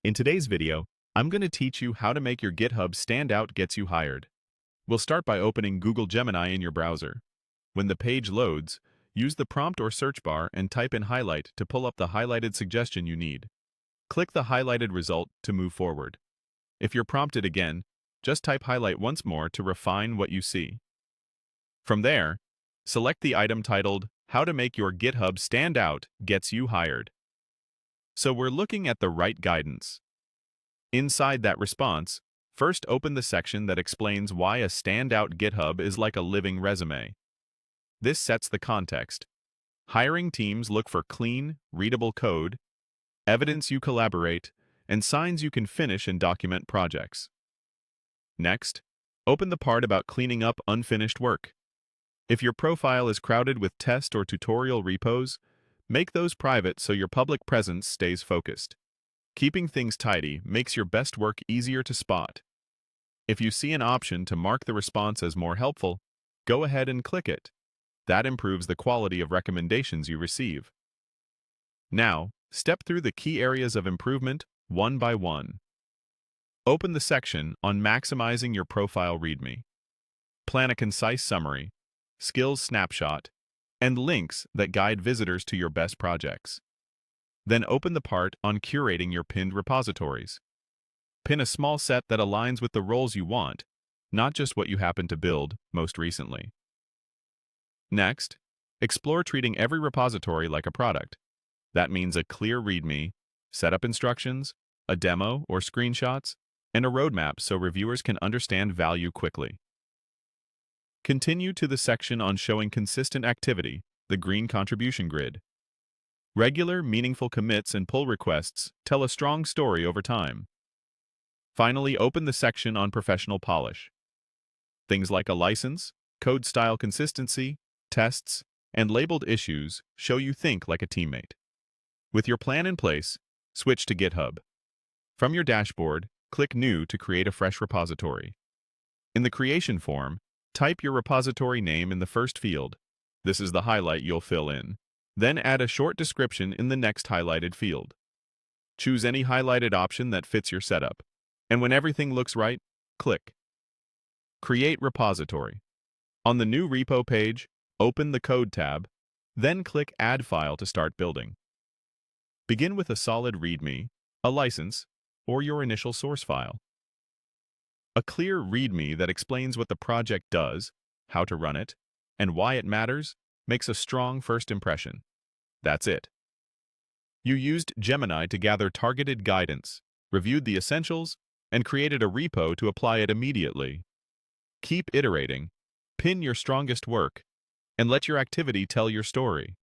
In today's video, I'm going to teach you how to make your GitHub stand out gets you hired. We'll start by opening Google Gemini in your browser. When the page loads, use the prompt or search bar and type in highlight to pull up the highlighted suggestion you need. Click the highlighted result to move forward. If you're prompted again, just type highlight once more to refine what you see. From there, select the item titled How to Make Your GitHub Stand Out Gets You Hired. So we're looking at the right guidance. Inside that response, first open the section that explains why a standout GitHub is like a living resume. This sets the context. Hiring teams look for clean, readable code, evidence you collaborate, and signs you can finish and document projects. Next, open the part about cleaning up unfinished work. If your profile is crowded with test or tutorial repos, make those private so your public presence stays focused. Keeping things tidy makes your best work easier to spot. If you see an option to mark the response as more helpful, go ahead and click it. That improves the quality of recommendations you receive. Now, step through the key areas of improvement one by one. Open the section on Maximizing Your Profile Readme. Plan a concise summary, skills snapshot, and links that guide visitors to your best projects. Then open the part on curating your pinned repositories. Pin a small set that aligns with the roles you want, not just what you happen to build most recently. Next, explore treating every repository like a product. That means a clear README, setup instructions, a demo or screenshots, and a roadmap so reviewers can understand value quickly. Continue to the section on showing consistent activity, the green contribution grid. Regular, meaningful commits and pull requests tell a strong story over time. Finally, open the section on professional polish. Things like a license, code style consistency, tests, and labeled issues show you think like a teammate. With your plan in place, switch to GitHub. From your dashboard, click New to create a fresh repository. In the creation form, type your repository name in the first field. This is the highlight you'll fill in. Then add a short description in the next highlighted field. Choose any highlighted option that fits your setup. And when everything looks right, click Create Repository. On the new repo page, open the Code tab, then click Add File to start building. Begin with a solid README, a license, or your initial source file. A clear README that explains what the project does, how to run it, and why it matters makes a strong first impression. That's it. You used Gemini to gather targeted guidance, reviewed the essentials, and created a repo to apply it immediately. Keep iterating, pin your strongest work, and let your activity tell your story.